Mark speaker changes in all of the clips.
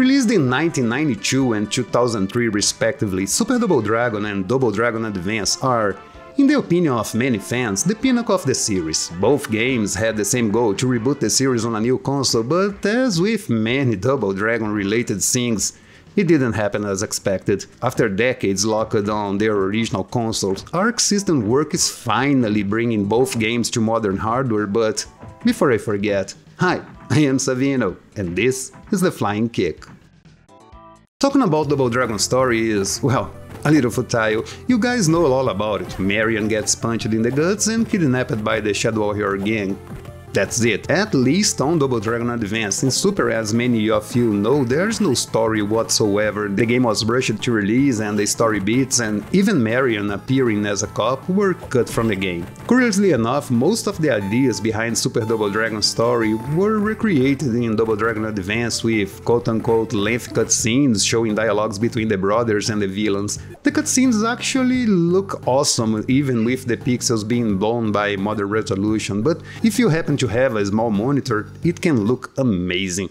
Speaker 1: Released in 1992 and 2003 respectively, Super Double Dragon and Double Dragon Advance are, in the opinion of many fans, the pinnacle of the series. Both games had the same goal to reboot the series on a new console, but as with many Double Dragon related things, it didn't happen as expected. After decades locked on their original consoles, Arc System Works is finally bringing both games to modern hardware, but before I forget, hi, I am Savino, and this is The Flying Kick. Talking about Double Dragon story is, well, a little futile. You guys know all about it. Marion gets punched in the guts and kidnapped by the Shadow Warrior gang. That's it, at least on Double Dragon Advance. In Super, as many of you know, there's no story whatsoever. The game was rushed to release and the story beats and even Marion appearing as a cop were cut from the game. Curiously enough, most of the ideas behind Super Double Dragon story were recreated in Double Dragon Advance with quote-unquote lengthy cutscenes showing dialogues between the brothers and the villains. The cutscenes actually look awesome even with the pixels being blown by modern resolution, but if you happen to have a small monitor, it can look amazing.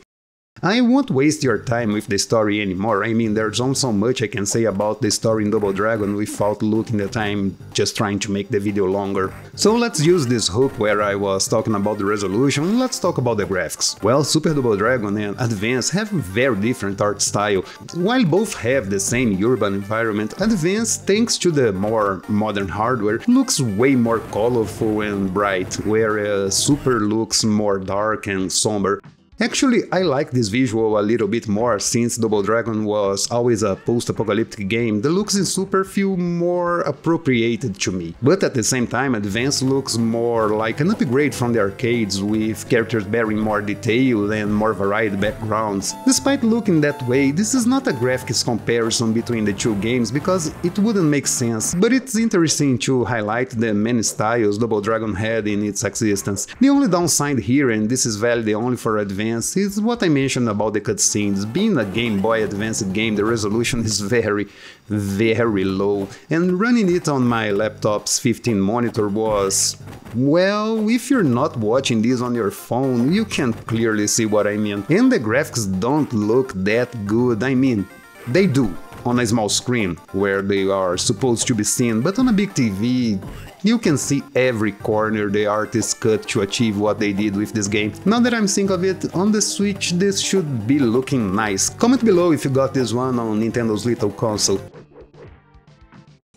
Speaker 1: I won't waste your time with the story anymore. I mean, there's only so much I can say about the story in Double Dragon without looking that I'm just trying to make the video longer. So let's use this hook where I was talking about the resolution, let's talk about the graphics. Well, Super Double Dragon and Advance have very different art style. While both have the same urban environment, Advance, thanks to the more modern hardware, looks way more colorful and bright, whereas Super looks more dark and somber. Actually, I like this visual a little bit more since Double Dragon was always a post-apocalyptic game. The looks in Super feel more appropriated to me. But at the same time, Advance looks more like an upgrade from the arcades, with characters bearing more detail and more varied backgrounds. Despite looking that way, this is not a graphics comparison between the two games because it wouldn't make sense, but it's interesting to highlight the many styles Double Dragon had in its existence. The only downside here, and this is valid only for Advance, is what I mentioned about the cutscenes. Being a Game Boy Advance game, the resolution is very low, and running it on my laptop's 15 monitor was... well, if you're not watching this on your phone, you can clearly see what I mean. And the graphics don't look that good, I mean, they do on a small screen, where they are supposed to be seen, but on a big TV, you can see every corner the artist cut to achieve what they did with this game. Now that I'm thinking of it, on the Switch this should be looking nice. Comment below if you got this one on Nintendo's little console.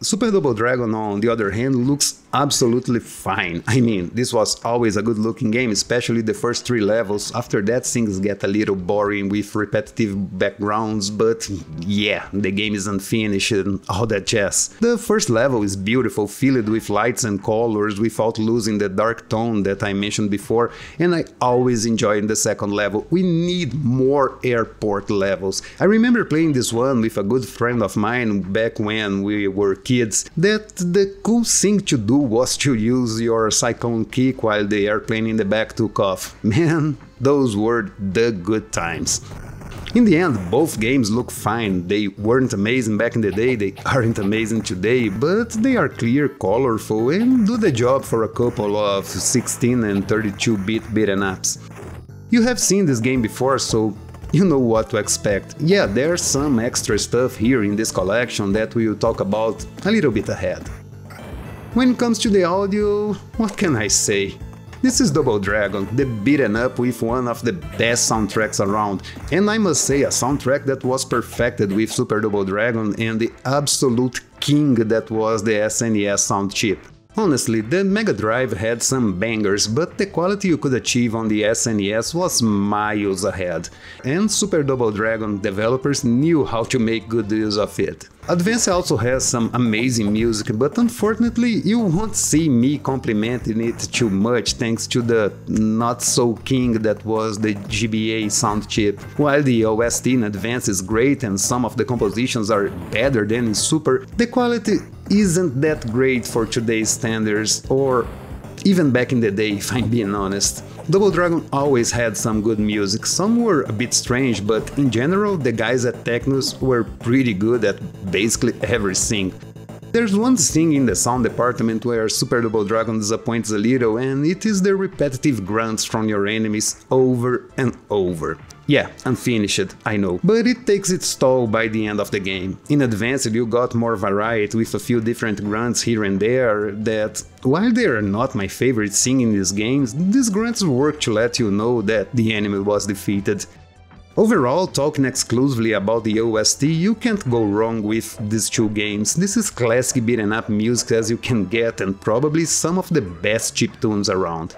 Speaker 1: Super Double Dragon, on the other hand, looks absolutely fine. I mean, this was always a good looking game, especially the first 3 levels. After that, things get a little boring with repetitive backgrounds, but yeah, the game is unfinished and all that jazz. The first level is beautiful, filled with lights and colors without losing the dark tone that I mentioned before, and I always enjoy the second level. We need more airport levels. I remember playing this one with a good friend of mine back when we were kids, that the cool thing to do was to use your cyclone kick while the airplane in the back took off. Man, those were the good times. In the end, both games look fine. They weren't amazing back in the day, they aren't amazing today, but they are clear, colorful, and do the job for a couple of 16 and 32-bit beat-em ups. You have seen this game before, so you know what to expect. Yeah, there's some extra stuff here in this collection that we'll talk about a little bit ahead. When it comes to the audio, what can I say? This is Double Dragon, the beaten up with one of the best soundtracks around, and I must say a soundtrack that was perfected with Super Double Dragon and the absolute king that was the SNES sound chip. Honestly, the Mega Drive had some bangers, but the quality you could achieve on the SNES was miles ahead, and Super Double Dragon developers knew how to make good use of it. Advance also has some amazing music, but unfortunately you won't see me complimenting it too much thanks to the not-so-king that was the GBA sound chip. While the OST in Advance is great and some of the compositions are better than in Super, the quality isn't that great for today's standards, or even back in the day, if I'm being honest. Double Dragon always had some good music, some were a bit strange, but in general the guys at Technos were pretty good at basically everything. There's one thing in the sound department where Super Double Dragon disappoints a little, and it is the repetitive grunts from your enemies over and over. Yeah, unfinished, I know, but it takes its toll by the end of the game. In Advanced you got more variety with a few different grunts here and there that, while they are not my favorite thing in these games, these grunts work to let you know that the enemy was defeated. Overall, talking exclusively about the OST, you can't go wrong with these two games. This is classic beaten up music as you can get and probably some of the best chiptunes around.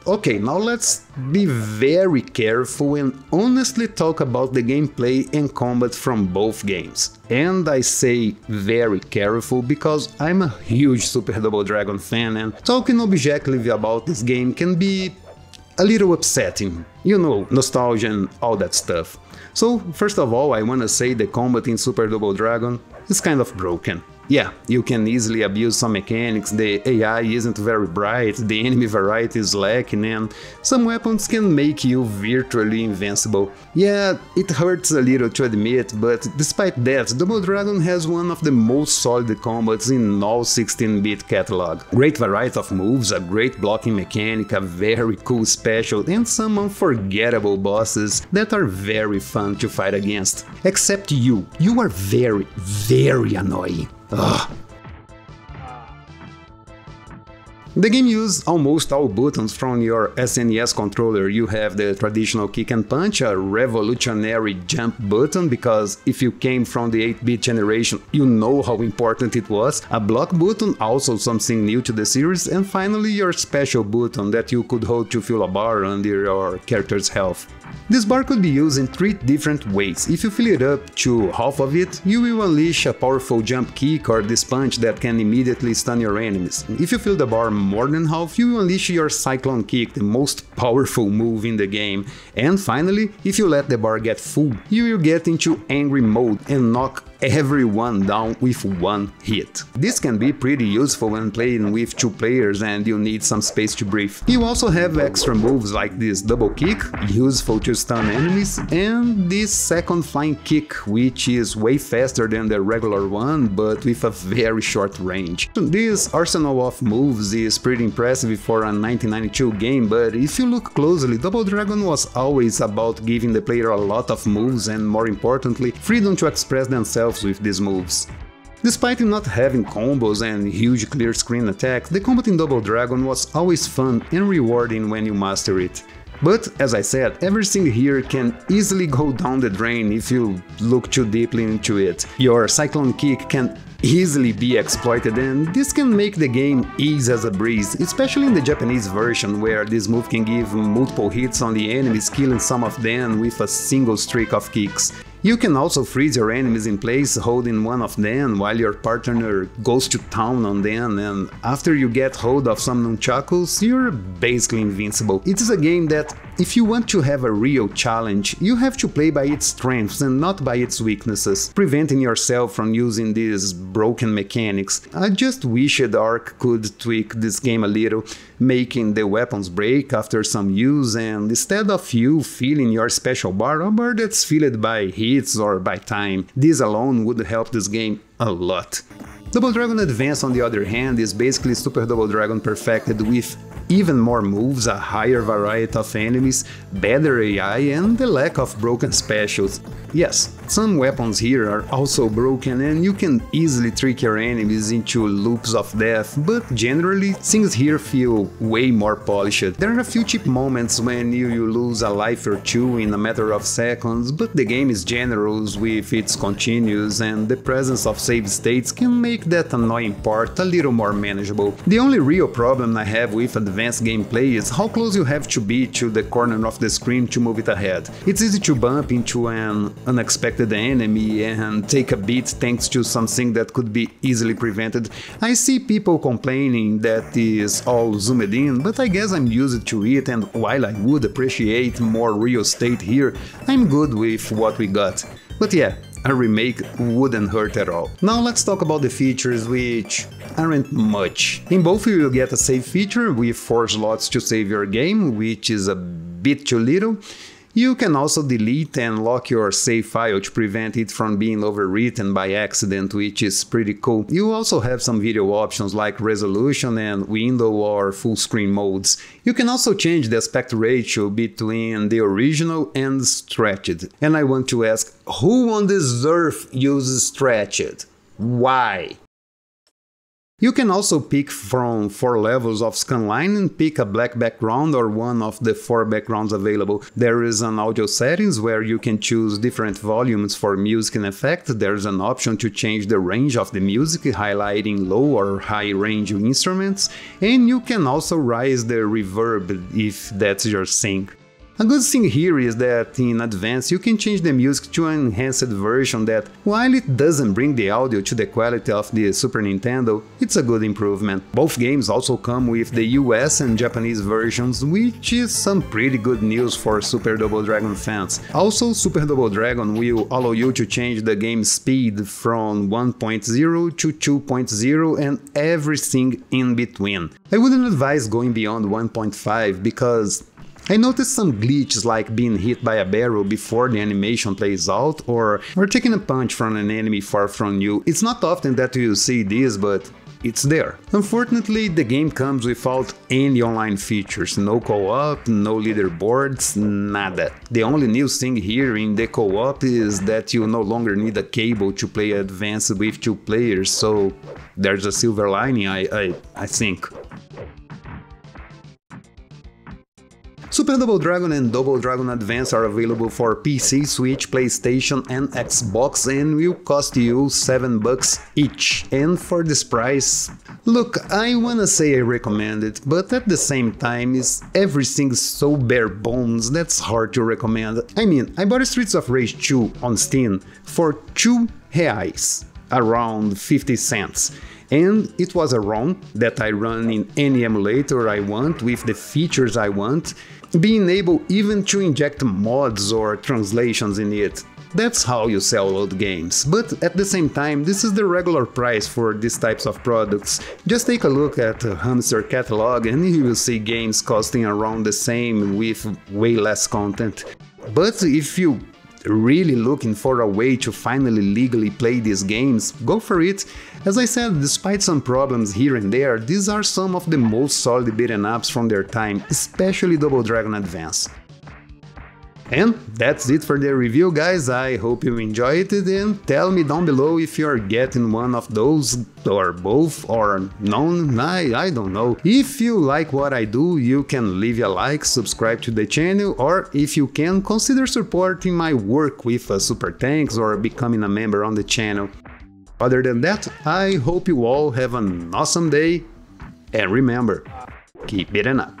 Speaker 1: Okay, now let's be very careful and honestly talk about the gameplay and combat from both games. And I say very careful because I'm a huge Super Double Dragon fan and talking objectively about this game can be a little upsetting, you know, nostalgia and all that stuff. So, first of all, I wanna say the combat in Super Double Dragon is kind of broken. Yeah, you can easily abuse some mechanics, the AI isn't very bright, the enemy variety is lacking, and some weapons can make you virtually invincible. Yeah, it hurts a little to admit, but despite that, Double Dragon has one of the most solid combats in all 16-bit catalog. Great variety of moves, a great blocking mechanic, a very cool special, and some unforgettable bosses that are very fun to fight against. Except you are very, very annoying. Ugh. The game uses almost all buttons from your SNES controller. You have the traditional kick and punch, a revolutionary jump button, because if you came from the 8-bit generation, you know how important it was, a block button, also something new to the series, and finally your special button that you could hold to fill a bar under your character's health. This bar could be used in 3 different ways. If you fill it up to half of it, you will unleash a powerful jump kick or this punch that can immediately stun your enemies. If you fill the bar more than half, you will unleash your cyclone kick, the most powerful move in the game. And finally, if you let the bar get full, you will get into angry mode and knock everyone down with one hit. This can be pretty useful when playing with 2 players and you need some space to breathe. You also have extra moves like this double kick, useful to stun enemies, and this second flying kick, which is way faster than the regular one, but with a very short range. This arsenal of moves is pretty impressive for a 1992 game, but if you look closely, Double Dragon was always about giving the player a lot of moves and, more importantly, freedom to express themselves with these moves. Despite not having combos and huge clear screen attacks, the combat in Double Dragon was always fun and rewarding when you master it. But, as I said, everything here can easily go down the drain if you look too deeply into it. Your cyclone kick can easily be exploited, and this can make the game easy as a breeze, especially in the Japanese version, where this move can give multiple hits on the enemies, killing some of them with a single streak of kicks. You can also freeze your enemies in place holding one of them while your partner goes to town on them, and after you get hold of some nunchakus, you're basically invincible. It is a game that, if you want to have a real challenge, you have to play by its strengths and not by its weaknesses, preventing yourself from using these broken mechanics. I just wish Ark could tweak this game a little, making the weapons break after some use, and instead of you filling your special bar, a bar that's filled by hits or by time. This alone would help this game a lot. Double Dragon Advance, on the other hand, is basically Super Double Dragon perfected with even more moves, a higher variety of enemies, better AI, and the lack of broken specials. Yes, some weapons here are also broken and you can easily trick your enemies into loops of death, but generally things here feel way more polished. There are a few cheap moments when you lose a life or two in a matter of seconds, but the game is generous with its continues, and the presence of save states can make that annoying part a little more manageable. The only real problem I have with advanced gameplay is how close you have to be to the corner of the screen to move it ahead. It's easy to bump into an unexpected enemy and take a beat thanks to something that could be easily prevented. I see people complaining that is all zoomed in, but I guess I'm used to it, and while I would appreciate more real estate here, I'm good with what we got. But yeah, a remake wouldn't hurt at all. Now let's talk about the features, which aren't much. In both you will get a save feature with 4 slots to save your game, which is a bit too little. You can also delete and lock your save file to prevent it from being overwritten by accident, which is pretty cool. You also have some video options like resolution and window or full screen modes. You can also change the aspect ratio between the original and stretched. And I want to ask, who on this earth uses stretched? Why? You can also pick from 4 levels of scanline and pick a black background or one of the 4 backgrounds available. There is an audio settings where you can choose different volumes for music and effect. There's an option to change the range of the music, highlighting low or high range instruments, and you can also raise the reverb if that's your thing. A good thing here is that in advance you can change the music to an enhanced version that, while it doesn't bring the audio to the quality of the Super Nintendo, it's a good improvement. Both games also come with the US and Japanese versions, which is some pretty good news for Super Double Dragon fans. Also, Super Double Dragon will allow you to change the game speed from 1.0 to 2.0 and everything in between. I wouldn't advise going beyond 1.5 because I noticed some glitches like being hit by a barrel before the animation plays out or taking a punch from an enemy far from you. It's not often that you see this, but it's there. Unfortunately, the game comes without any online features, no co-op, no leaderboards, nada. The only new thing here in the co-op is that you no longer need a cable to play advanced with 2 players, so there's a silver lining, I think. Super Double Dragon and Double Dragon Advance are available for PC, Switch, PlayStation and Xbox and will cost you $7 each. And for this price, look, I wanna say I recommend it, but at the same time everything's so bare bones that's hard to recommend. I mean, I bought Streets of Rage 2 on Steam for €2, around 50 cents. And it was a ROM that I run in any emulator I want with the features I want, being able even to inject mods or translations in it. That's how you sell old games, but at the same time this is the regular price for these types of products. Just take a look at the Hamster catalog and you will see games costing around the same with way less content. But if you really looking for a way to finally legally play these games, go for it. As I said, despite some problems here and there, these are some of the most solid beat'em ups from their time, especially Double Dragon Advance. And that's it for the review, guys. I hope you enjoyed it and tell me down below if you're getting one of those, or both, or none, I don't know. If you like what I do, you can leave a like, subscribe to the channel, or if you can, consider supporting my work with a super thanks or becoming a member on the channel. Other than that, I hope you all have an awesome day, and remember, keep beating up.